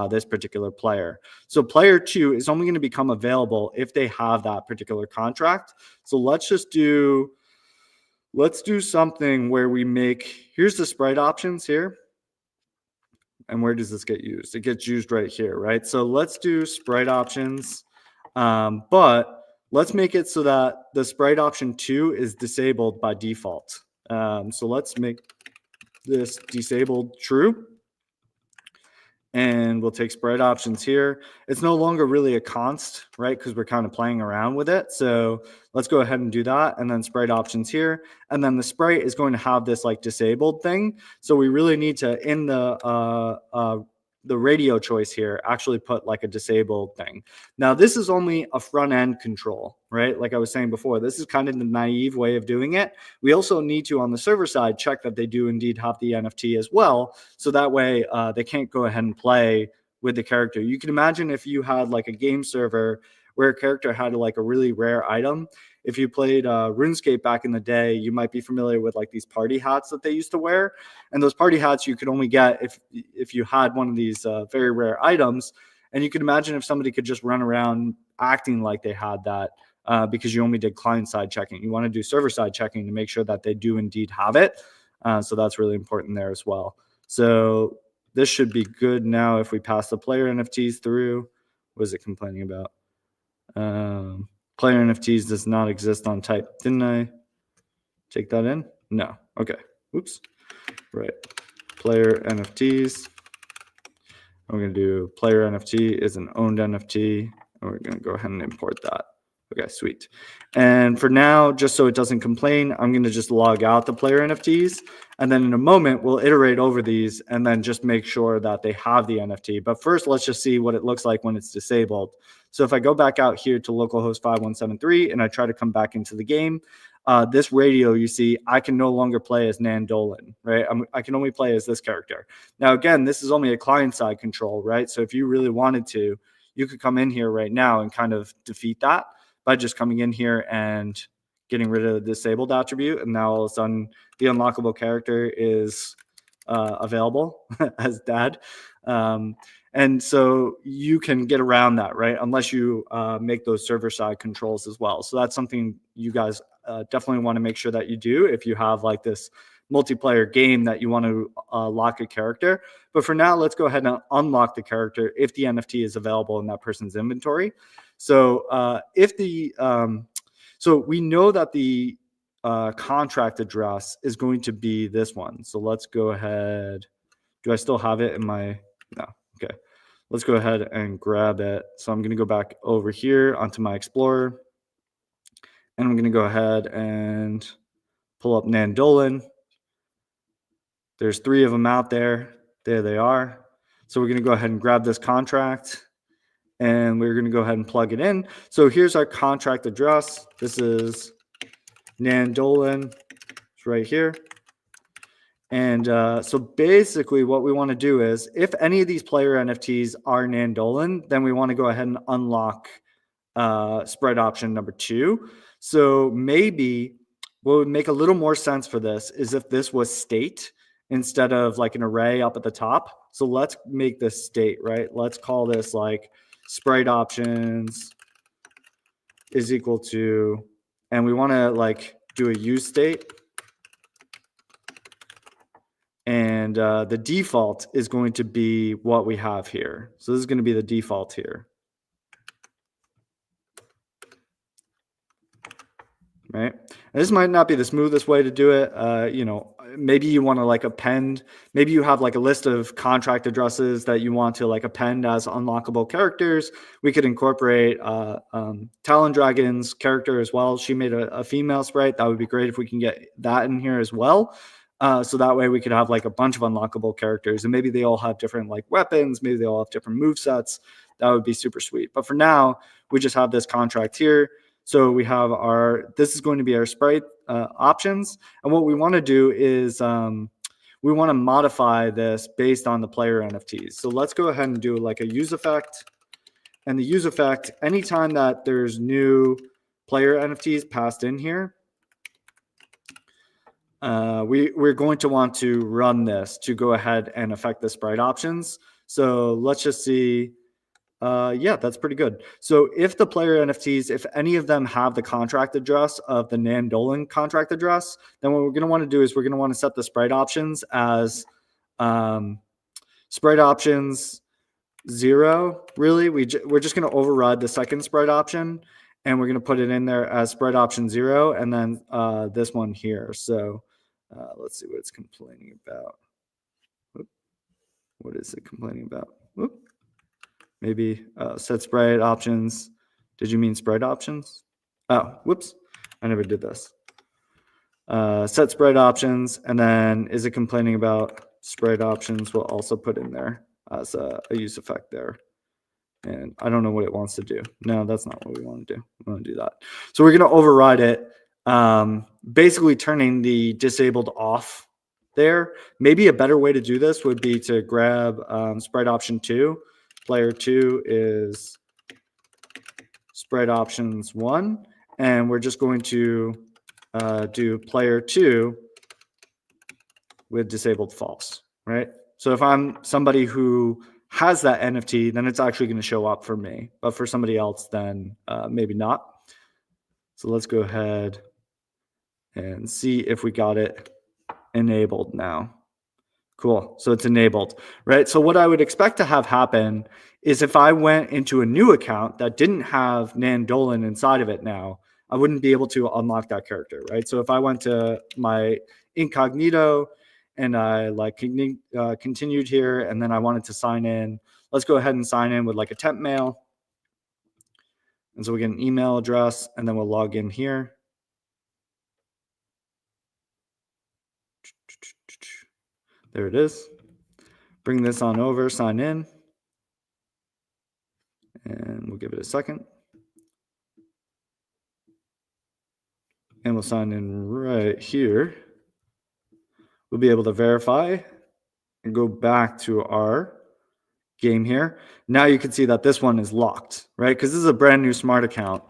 [SPEAKER 1] this particular player. So player 2 is only going to become available if they have that particular contract. So let's do something where we make, here's the sprite options here. And where does this get used? It gets used right here, right? So let's do sprite options, but let's make it so that the sprite option 2 is disabled by default. So let's make this disabled true. And we'll take sprite options here. It's no longer really a const, right? Because we're kind of playing around with it. So let's go ahead and do that. And then sprite options here. And then the sprite is going to have this like disabled thing. So we really need to, in the radio choice here, actually put like a disabled thing. Now, this is only a front end control, right? Like I was saying before, this is kind of the naive way of doing it. We also need to, on the server side, check that they do indeed have the NFT as well. So that way they can't go ahead and play with the character. You can imagine if you had like a game server where a character had like a really rare item. If you played RuneScape back in the day, you might be familiar with like these party hats that they used to wear. And those party hats you could only get if you had one of these very rare items. And you could imagine if somebody could just run around acting like they had that because you only did client-side checking. You want to do server-side checking to make sure that they do indeed have it. So that's really important there as well. So this should be good now if we pass the player NFTs through. What is it complaining about? Player NFTs does not exist on type. Didn't I take that in? No. Okay. Oops. Right. Player NFTs. We're going to do player NFT is an owned NFT. And we're going to go ahead and import that. Okay, sweet. And for now, just so it doesn't complain, I'm going to just log out the player NFTs. And then in a moment, we'll iterate over these and then just make sure that they have the NFT. But first, let's just see what it looks like when it's disabled. So if I go back out here to localhost 5173 and I try to come back into the game, this radio, you see, I can no longer play as Nan Dolan, right? I can only play as this character. Now, again, this is only a client-side control, right? So if you really wanted to, you could come in here right now and kind of defeat that by just coming in here and getting rid of the disabled attribute. And now all of a sudden, the unlockable character is available as dad. And so you can get around that, right? Unless you make those server-side controls as well. So that's something you guys definitely want to make sure that you do if you have like this multiplayer game that you want to lock a character. But for now, let's go ahead and unlock the character if the NFT is available in that person's inventory. So so we know that the contract address is going to be this one. So let's go ahead. Do I still have it in my? No. Okay. Let's go ahead and grab it. So I'm going to go back over here onto my Explorer. And I'm going to go ahead and pull up Nan Dolan. There's 3 of them out there. There they are. So we're going to go ahead and grab this contract. And we're going to go ahead and plug it in. So here's our contract address. This is Nan Dolan. It's right here. And so basically what we want to do is if any of these player NFTs are Nan Dolan, then we want to go ahead and unlock spread option number 2. So maybe what would make a little more sense for this is if this was state instead of like an array up at the top. So let's make this state, right? Let's call this like sprite options is equal to, and we want to like do a use state. And the default is going to be what we have here. So this is going to be the default here. Right. And this might not be the smoothest way to do it. Maybe you want to like append, maybe you have like a list of contract addresses that you want to like append as unlockable characters. We could incorporate Talon Dragon's character as well. She made a female sprite. That would be great if we can get that in here as well. So that way we could have like a bunch of unlockable characters and maybe they all have different like weapons. Maybe they all have different move sets. That would be super sweet. But for now, we just have this contract here. So we have this is going to be our sprite options. And what we want to do is we want to modify this based on the player NFTs. So let's go ahead and do like a use effect. And the use effect, anytime that there's new player NFTs passed in here, we're going to want to run this to go ahead and affect the sprite options. So let's just see. Yeah, that's pretty good. So if the player NFTs, if any of them have the contract address of the Nan Dolan contract address, then what we're going to want to do is we're going to want to set the sprite options as sprite options 0. Really, we're just going to override the second sprite option, and we're going to put it in there as sprite option 0, and then this one here. So let's see what it's complaining about. Whoop. What is it complaining about? Whoop. Maybe set sprite options. Did you mean sprite options? Oh, whoops. I never did this. Set sprite options. And then is it complaining about sprite options? We'll also put in there as a use effect there. And I don't know what it wants to do. No, that's not what we want to do. We want to do that. So we're going to override it, basically turning the disabled off there. Maybe a better way to do this would be to grab sprite option 2. Player 2 is sprite options 1. And we're just going to do player 2 with disabled false, right? So if I'm somebody who has that NFT, then it's actually going to show up for me. But for somebody else, then maybe not. So let's go ahead and see if we got it enabled now. Cool. So it's enabled, right? So what I would expect to have happen is if I went into a new account that didn't have Nan Dolan inside of it now, I wouldn't be able to unlock that character, right? So if I went to my incognito and I like continued here and then I wanted to sign in, let's go ahead and sign in with like a temp mail. And so we get an email address and then we'll log in here. There it is. Bring this on over, sign in. And we'll give it a second. And we'll sign in right here. We'll be able to verify and go back to our game here. Now you can see that this one is locked, right? Because this is a brand new smart account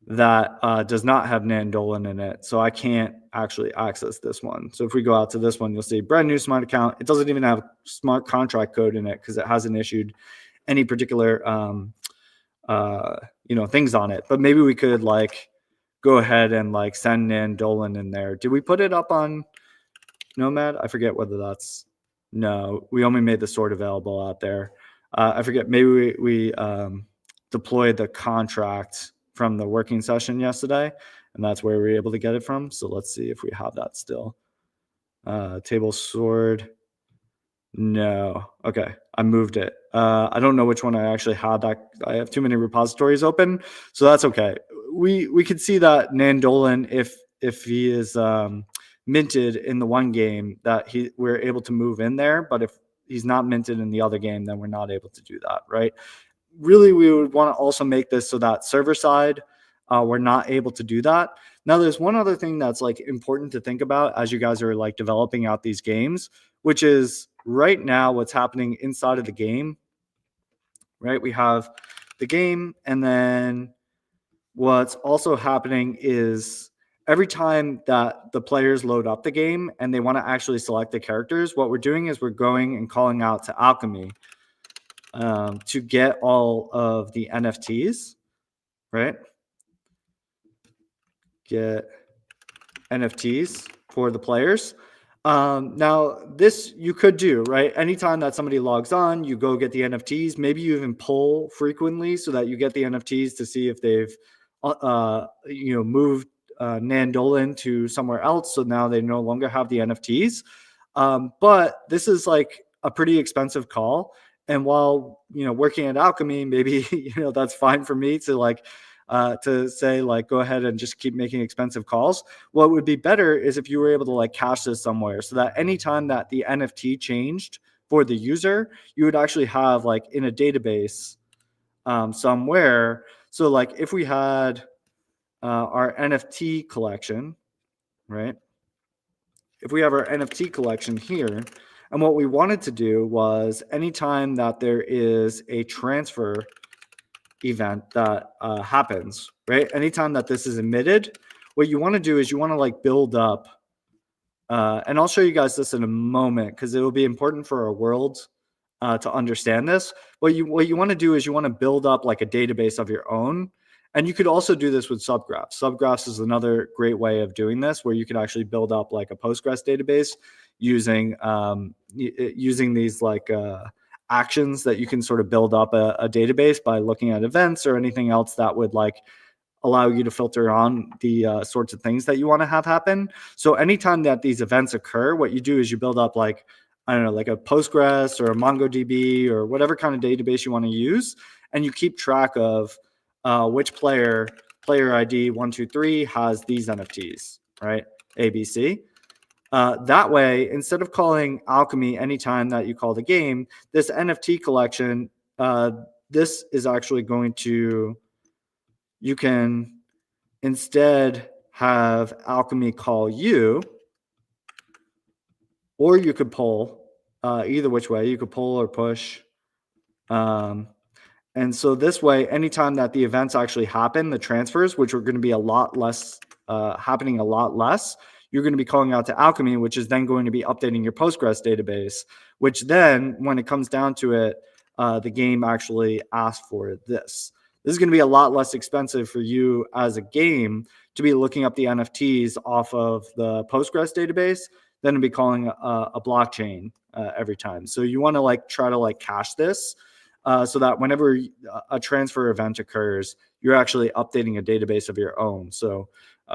[SPEAKER 1] that does not have Nan Dolan in it. So I can't actually access this one. So if we go out to this one, you'll see brand new smart account. It doesn't even have smart contract code in it because it hasn't issued any particular things on it. But maybe we could like go ahead and like send Nan Dolan in there. Did we put it up on Nomad? I forget whether that's, no, we only made the sort available out there. I forget, maybe we deployed the contract from the working session yesterday, and that's where we were able to get it from. So let's see if we have that still. Table sword. No. Okay. I moved it. I don't know which one I actually had. That I have too many repositories open, so that's okay. We could see that Nan Dolan, if he is minted in the one game, that we're able to move in there. But if he's not minted in the other game, then we're not able to do that, right? Really, we would want to also make this so that server side, we're not able to do that. Now, there's one other thing that's like important to think about as you guys are like developing out these games, which is right now what's happening inside of the game, right? We have the game, and then what's also happening is every time that the players load up the game and they want to actually select the characters, what we're doing is we're going and calling out to Alchemy to get all of the NFTs, right? Get NFTs for the players. Now, this you could do, right? Anytime that somebody logs on, you go get the NFTs. Maybe you even poll frequently so that you get the NFTs to see if they've, moved Nan Dolan to somewhere else. So now they no longer have the NFTs. But this is like a pretty expensive call. And while, working at Alchemy, maybe, that's fine for me to like, to say like, go ahead and just keep making expensive calls. What would be better is if you were able to like cache this somewhere so that anytime that the NFT changed for the user, you would actually have like in a database somewhere. So like if we had our NFT collection, right? if we have our NFT collection here, and what we wanted to do was anytime that there is a transfer event that happens, right? Anytime that this is emitted, what you want to do is you want to like build up, and I'll show you guys this in a moment because it will be important for our world to understand this. What you want to do is you want to build up like a database of your own, and you could also do this with subgraphs. Subgraphs is another great way of doing this, where you could actually build up like a Postgres database using using these like actions that you can sort of build up a database by looking at events or anything else that would like allow you to filter on the sorts of things that you want to have happen. So anytime that these events occur, what you do is you build up like, I don't know, like a Postgres or a MongoDB or whatever kind of database you want to use. And you keep track of which player ID 123 has these NFTs, right? ABC. That way, instead of calling Alchemy anytime that you call the game, this NFT collection, this is actually going to, you can instead have Alchemy call you, or you could pull, either which way. You could pull or push. And so this way, anytime that the events actually happen, the transfers, which are going to be a lot less, happening a lot less, you're going to be calling out to Alchemy, which is then going to be updating your Postgres database, which then, when it comes down to it, the game actually asks for this. This is going to be a lot less expensive for you as a game to be looking up the NFTs off of the Postgres database than to be calling a blockchain every time. So you want to like try to like cache this so that whenever a transfer event occurs, you're actually updating a database of your own. So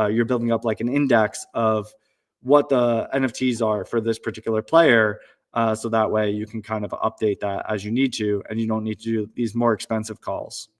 [SPEAKER 1] you're building up like an index of what the NFTs are for this particular player. So that way you can kind of update that as you need to, and you don't need to do these more expensive calls.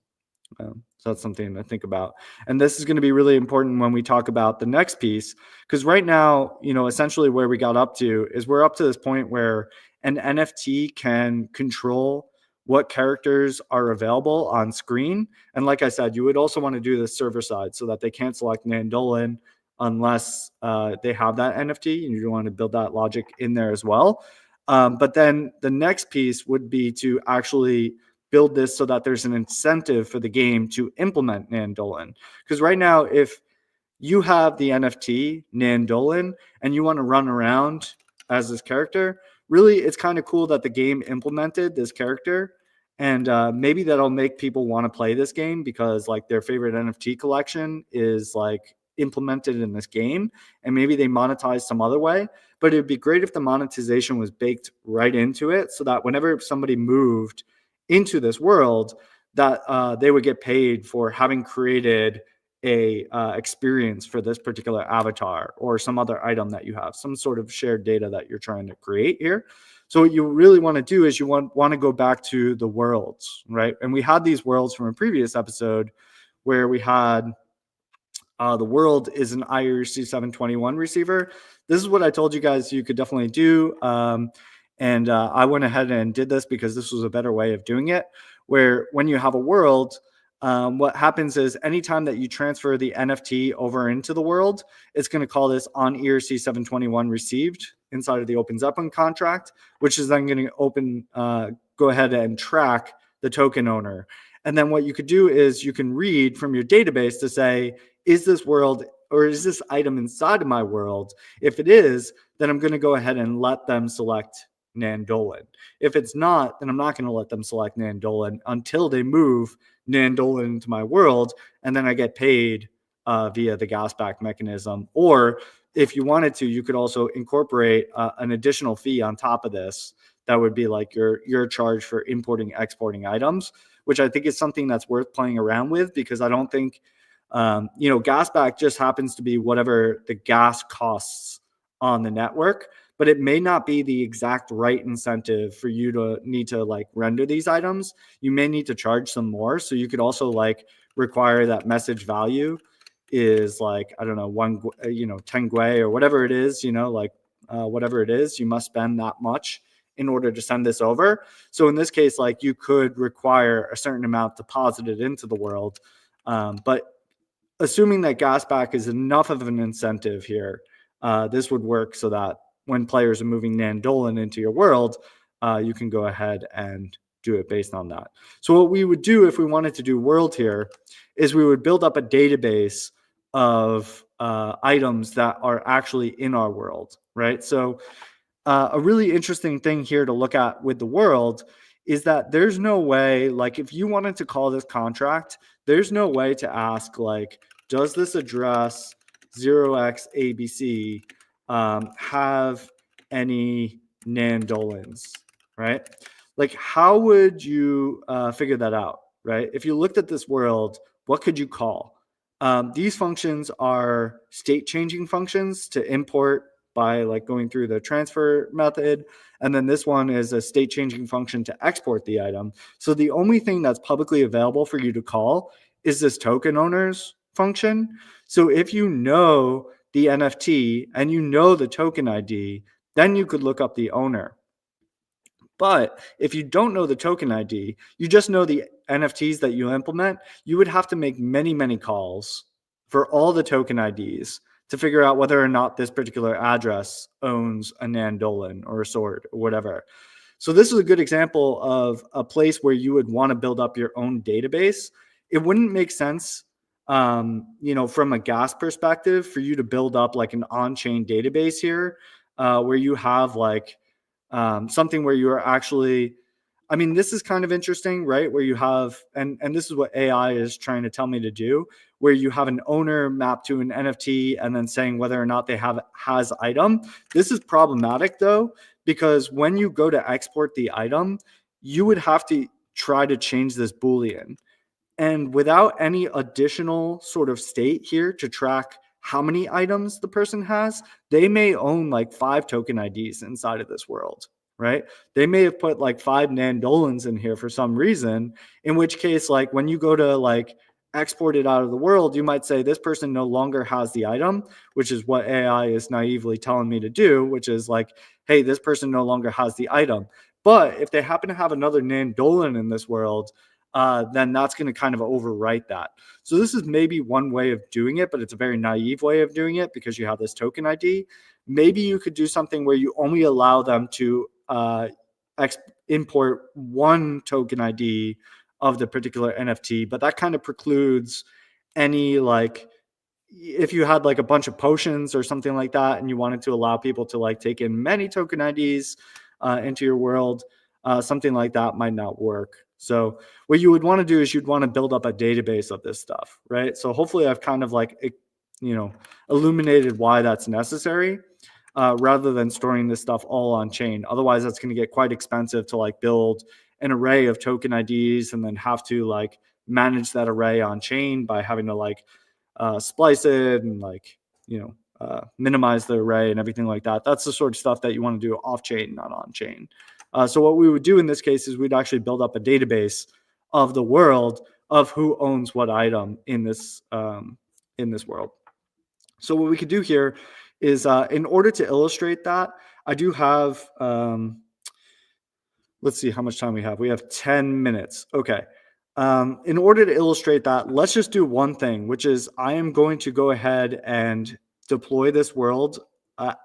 [SPEAKER 1] So that's something to think about. And this is going to be really important when we talk about the next piece, because right now, you know, essentially where we got up to is we're up to this point where an NFT can control what characters are available on screen. And like I said, you would also want to do this server side so that they can't select Nandolan unless they have that NFT, and you want to build that logic in there as well. But then the next piece would be to actually build this so that there's an incentive for the game to implement Nandolan. Because right now, if you have the NFT Nandolan and you want to run around as this character, really it's kind of cool that the game implemented this character. And maybe that'll make people want to play this game because like their favorite NFT collection is like implemented in this game, and maybe they monetize some other way. But it'd be great if the monetization was baked right into it so that whenever somebody moved into this world, that they would get paid for having created a experience for this particular avatar or some other item that you have, some sort of shared data that you're trying to create here. So what you really want to do is you want to go back to the worlds, right? And we had these worlds from a previous episode where we had the world is an IRC 721 receiver. This is what I told you guys you could definitely do. And I went ahead and did this because this was a better way of doing it, where when you have a world, what happens is anytime that you transfer the NFT over into the world, it's going to call this on ERC 721 received inside of the OpenZeppelin contract, which is then going to go ahead and track the token owner. And then what you could do is you can read from your database to say, is this world or is this item inside of my world? If it is, then I'm going to go ahead and let them select Nandolan. If it's not, then I'm not going to let them select Nandolan until they move Nandolan into my world, and then I get paid via the gas back mechanism. Or if you wanted to, you could also incorporate an additional fee on top of this. That would be like your charge for importing, exporting items, which I think is something that's worth playing around with, because I don't think, gas back just happens to be whatever the gas costs on the network, but it may not be the exact right incentive for you to need to like render these items. You may need to charge some more. So you could also like require that message value is like, I don't know, 10 Gwei or whatever it is, whatever it is, you must spend that much in order to send this over. So in this case, like you could require a certain amount deposited into the world. But assuming that gas back is enough of an incentive here, this would work so that when players are moving Nandolan into your world, you can go ahead and do it based on that. So what we would do if we wanted to do world here is we would build up a database of items that are actually in our world, right? So a really interesting thing here to look at with the world is that there's no way, like if you wanted to call this contract, there's no way to ask like, does this address 0xabc have any Nandolans, right? Like how would you figure that out, right? If you looked at this world, what could you call? These functions are state changing functions to import by like going through the transfer method. And then this one is a state changing function to export the item. So the only thing that's publicly available for you to call is this token owners function. So if you know the NFT and you know the token ID, then you could look up the owner. But if you don't know the token ID, you just know the NFTs that you implement, you would have to make many, many calls for all the token IDs to figure out whether or not this particular address owns a Nandolan or a sword or whatever. So this is a good example of a place where you would want to build up your own database. It wouldn't make sense, from a gas perspective for you to build up like an on-chain database here where you have like something where you are actually, I mean, this is kind of interesting, right? Where you have, and this is what AI is trying to tell me to do, where you have an owner mapped to an NFT and then saying whether or not they has item. This is problematic though, because when you go to export the item, you would have to try to change this Boolean. And without any additional sort of state here to track how many items the person has, they may own like 5 token IDs inside of this world, right? They may have put like 5 Nandolans in here for some reason, in which case, like when you go to like export it out of the world, you might say this person no longer has the item, which is what AI is naively telling me to do, which is like, hey, this person no longer has the item. But if they happen to have another Nandolan in this world, then that's going to kind of overwrite that. So this is maybe one way of doing it, but it's a very naive way of doing it because you have this token ID. Maybe you could do something where you only allow them to import one token ID of the particular NFT, but that kind of precludes any like, if you had like a bunch of potions or something like that and you wanted to allow people to like take in many token IDs into your world, something like that might not work. So what you would want to do is you'd want to build up a database of this stuff, right? So hopefully I've kind of like, illuminated why that's necessary rather than storing this stuff all on chain. Otherwise, that's going to get quite expensive to like build an array of token IDs and then have to like manage that array on chain by having to like splice it and like, minimize the array and everything like that. That's the sort of stuff that you want to do off chain, not on chain. So what we would do in this case is we'd actually build up a database of the world of who owns what item in this world. So what we could do here is in order to illustrate that, I do have, let's see how much time we have. We have 10 minutes. Okay. In order to illustrate that, let's just do one thing, which is I am going to go ahead and deploy this world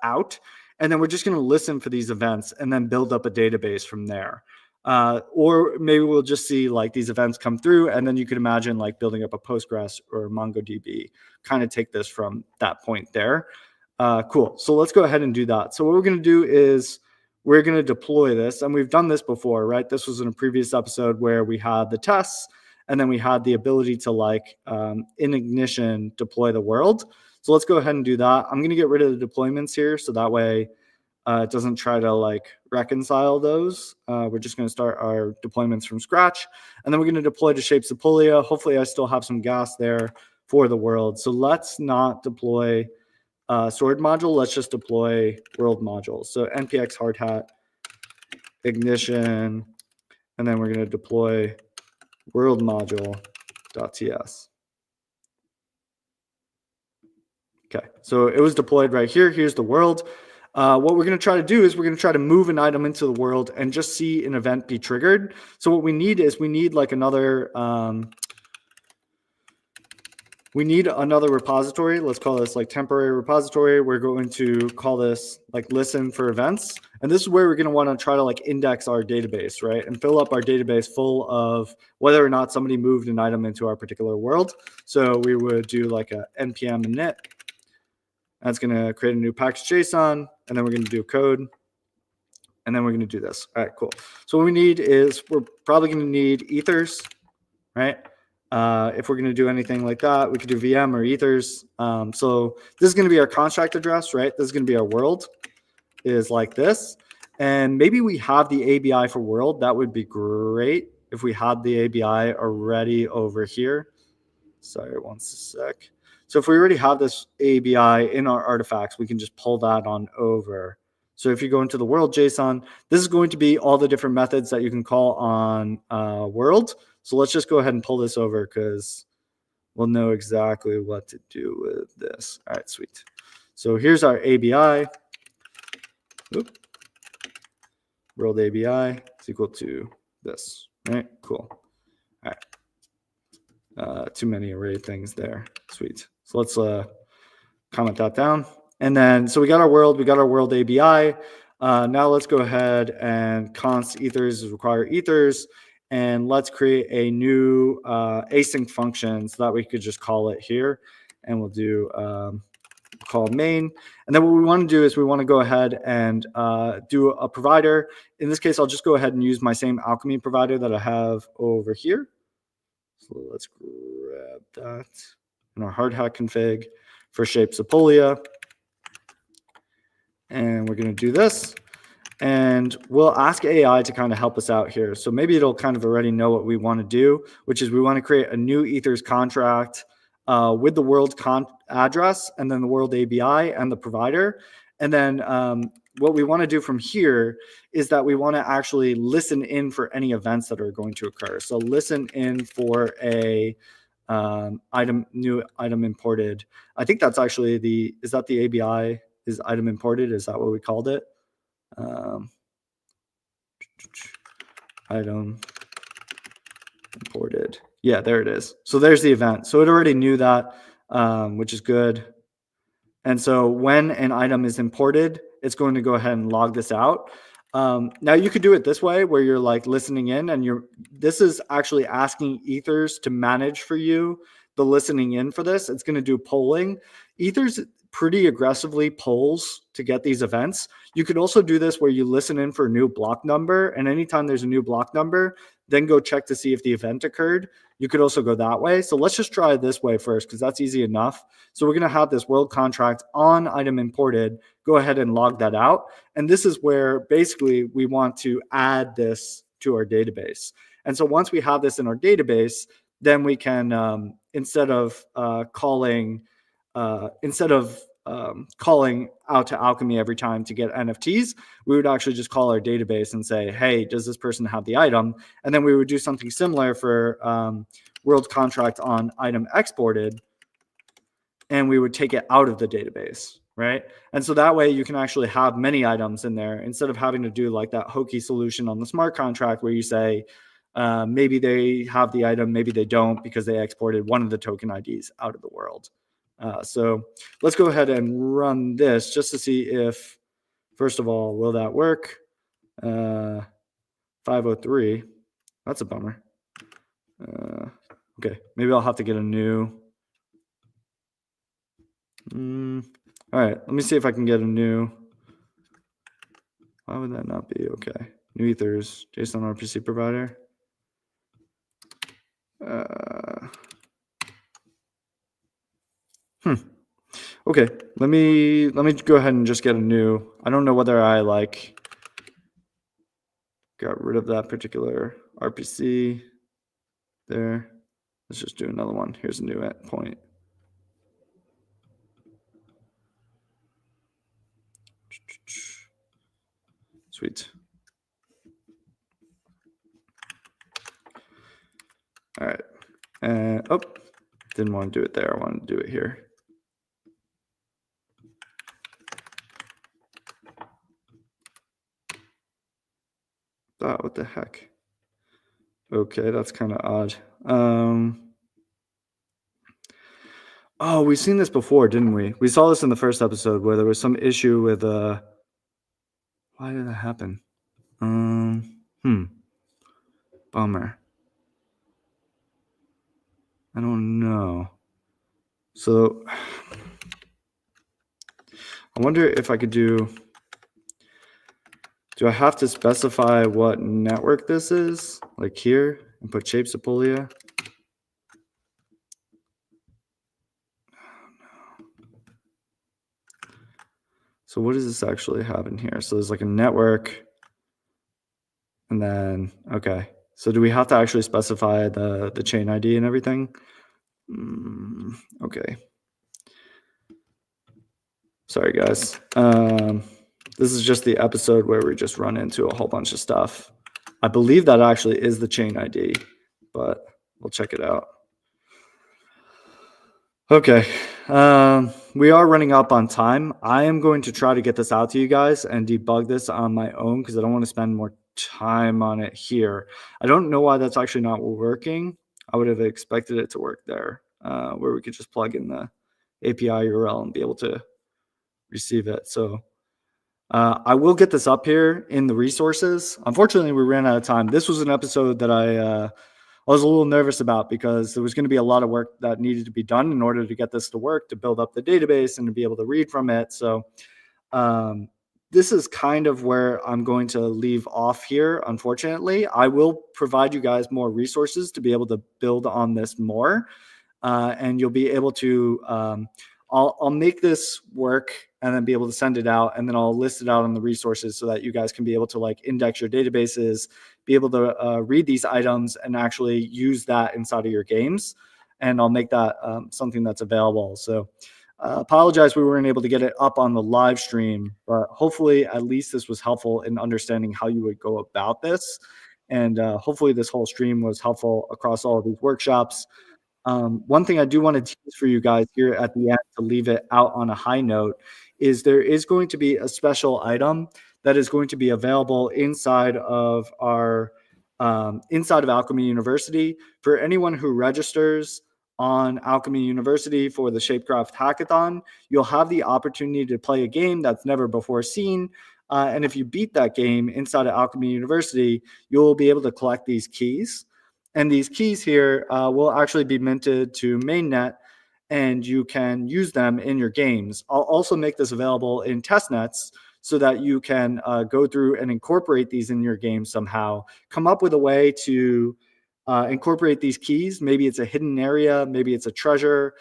[SPEAKER 1] out. And then we're just going to listen for these events and then build up a database from there. Or maybe we'll just see like these events come through and then you could imagine like building up a Postgres or a MongoDB, kind of take this from that point there. Cool. So let's go ahead and do that. So what we're going to do is we're going to deploy this. And we've done this before, right? This was in a previous episode where we had the tests and then we had the ability to like in ignition deploy the world. So let's go ahead and do that. I'm going to get rid of the deployments here. So that way it doesn't try to like reconcile those. We're just going to start our deployments from scratch. And then we're going to deploy to Shapes Apulia. Hopefully I still have some gas there for the world. So let's not deploy sword module. Let's just deploy world module. So npx hard hat ignition, and then we're going to deploy world module.ts. Okay, so it was deployed right here. Here's the world. What we're going to try to do is we're going to try to move an item into the world and just see an event be triggered. So what we need is we need like another we need another repository. Let's call this like temporary repository. We're going to call this like listen for events. And this is where we're going to want to try to like index our database, right? And fill up our database full of whether or not somebody moved an item into our particular world. So we would do like a npm init. That's going to create a new package JSON. And then we're going to do code. And then we're going to do this. All right, cool. So what we need is we're probably going to need ethers, right? If we're going to do anything like that, we could do VM or ethers. So this is going to be our contract address, right? This is going to be our world is like this. And maybe we have the ABI for world. That would be great if we had the ABI already over here. Sorry, one sec. So if we already have this ABI in our artifacts, we can just pull that on over. So if you go into the world JSON, this is going to be all the different methods that you can call on world. So let's just go ahead and pull this over because we'll know exactly what to do with this. All right, sweet. So here's our ABI. Oop. World ABI is equal to this, right? Cool. All right. Too many array things there. Sweet. So let's comment that down. And then, so we got our world ABI. Now let's go ahead and const ethers require ethers. And let's create a new async function so that we could just call it here. And we'll do call main. And then what we want to do is we want to go ahead and do a provider. In this case, I'll just go ahead and use my same Alchemy provider that I have over here. So let's grab that in our hard hat config for shapes of Polia. And we're going to do this. And we'll ask AI to kind of help us out here. So maybe it'll kind of already know what we want to do, which is we want to create a new ethers contract with the world address and then the world ABI and the provider. And then what we want to do from here is that we want to actually listen in for any events that are going to occur. So listen in for a new item imported. I think that's actually is that the ABI is item imported? Is that what we called it? Item imported. Yeah, there it is. So there's the event. So it already knew that, which is good. And so when an item is imported, it's going to go ahead and log this out. Now you could do it this way where you're like listening in and this is actually asking ethers to manage for you the listening in for this. It's going to do polling. Ethers pretty aggressively polls to get these events. You could also do this where you listen in for a new block number, and anytime there's a new block number, then go check to see if the event occurred. You could also go that way. So let's just try this way first because that's easy enough. So we're going to have this world contract on item imported. Go ahead and log that out. And this is where basically we want to add this to our database. And so once we have this in our database, then we can, instead of calling out to Alchemy every time to get NFTs, we would actually just call our database and say, hey, does this person have the item? And then we would do something similar for world contract on item exported, and we would take it out of the database, right? And so that way you can actually have many items in there instead of having to do like that hokey solution on the smart contract where you say, maybe they have the item, maybe they don't because they exported one of the token IDs out of the world. So let's go ahead and run this just to see if, first of all, will that work? 503. That's a bummer. Okay, maybe I'll have to get a new. All right, let me see if I can get a new. Why would that not be okay? New ethers, JSON RPC provider. Okay, let me go ahead and just get a new. I don't know whether I got rid of that particular RPC there. Let's just do another one. Here's a new endpoint. Sweet. All right. And didn't want to do it there. I wanted to do it here. What the heck? Okay, that's kind of odd. Oh, we've seen this before, didn't we? We saw this in the first episode where there was some issue with why did that happen? Bummer. I don't know. So I wonder if I could do I have to specify what network this is? Like here and put Shape Sepolia? So what does this actually have in here? So there's like a network and then, okay. So do we have to actually specify the chain ID and everything? Okay. Sorry, guys. This is just the episode where we just run into a whole bunch of stuff. I believe that actually is the chain ID, but we'll check it out. Okay. We are running up on time. I am going to try to get this out to you guys and debug this on my own because I don't want to spend more time on it here. I don't know why that's actually not working. I would have expected it to work there, where we could just plug in the API URL and be able to receive it. So I will get this up here in the resources. Unfortunately, we ran out of time. This was an episode that I was a little nervous about because there was going to be a lot of work that needed to be done in order to get this to work, to build up the database and to be able to read from it. So this is kind of where I'm going to leave off here. Unfortunately, I will provide you guys more resources to be able to build on this more. And you'll be able to, I'll make this work and then be able to send it out, and then I'll list it out on the resources so that you guys can be able to like index your databases, be able to read these items and actually use that inside of your games. And I'll make that something that's available. So apologize we weren't able to get it up on the live stream, but hopefully at least this was helpful in understanding how you would go about this. And hopefully this whole stream was helpful across all of these workshops. One thing I do want to tease for you guys here at the end to leave it out on a high note is there is going to be a special item that is going to be available inside of our inside of Alchemy University for anyone who registers on Alchemy University for the Shapecraft Hackathon. You'll have the opportunity to play a game that's never before seen. And if you beat that game inside of Alchemy University, you'll be able to collect these keys. And these keys here will actually be minted to mainnet, and you can use them in your games. I'll also make this available in test nets so that you can go through and incorporate these in your game somehow. Come up with a way to incorporate these keys. Maybe it's a hidden area, maybe it's a treasure,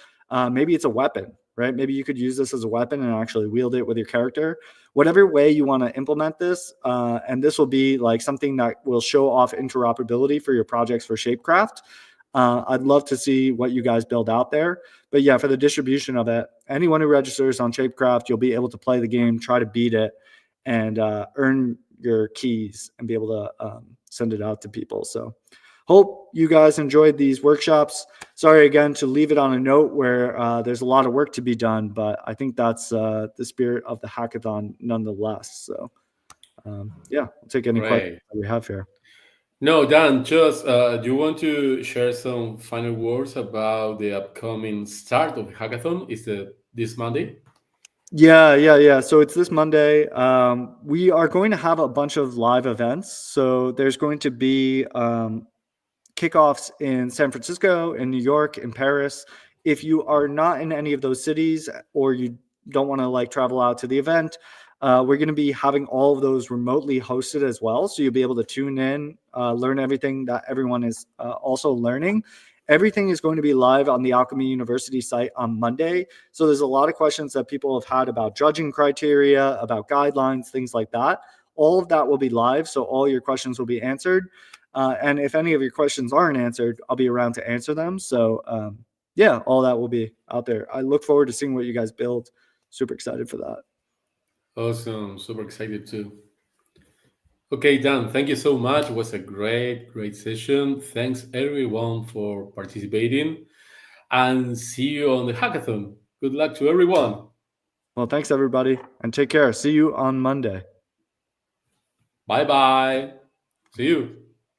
[SPEAKER 1] maybe it's a weapon, right? Maybe you could use this as a weapon and actually wield it with your character. Whatever way you want to implement this, and this will be like something that will show off interoperability for your projects for Shapecraft. I'd love to see what you guys build out there. But yeah, for the distribution of it, anyone who registers on Shapecraft, you'll be able to play the game, try to beat it, and earn your keys and be able to send it out to people. So hope you guys enjoyed these workshops. Sorry again to leave it on a note where there's a lot of work to be done, but I think that's the spirit of the hackathon nonetheless. So yeah, I'll take any questions that we have here.
[SPEAKER 2] No, Dan, just do you want to share some final words about the upcoming start of the hackathon? Is it this Monday?
[SPEAKER 1] Yeah. So it's this Monday. We are going to have a bunch of live events. So there's going to be kickoffs in San Francisco, in New York, in Paris. If you are not in any of those cities or you don't want to like travel out to the event, we're going to be having all of those remotely hosted as well. So you'll be able to tune in, learn everything that everyone is also learning. Everything is going to be live on the Alchemy University site on Monday. So there's a lot of questions that people have had about judging criteria, about guidelines, things like that. All of that will be live. So all your questions will be answered. And if any of your questions aren't answered, I'll be around to answer them. So yeah, all that will be out there. I look forward to seeing what you guys build. Super excited for that.
[SPEAKER 2] Awesome. Super excited too. Okay, Dan, thank you so much. It was a great session. Thanks everyone for participating, and see you on the hackathon. Good luck to everyone.
[SPEAKER 1] Well, thanks everybody, and take care. See you on Monday.
[SPEAKER 2] Bye bye. See you.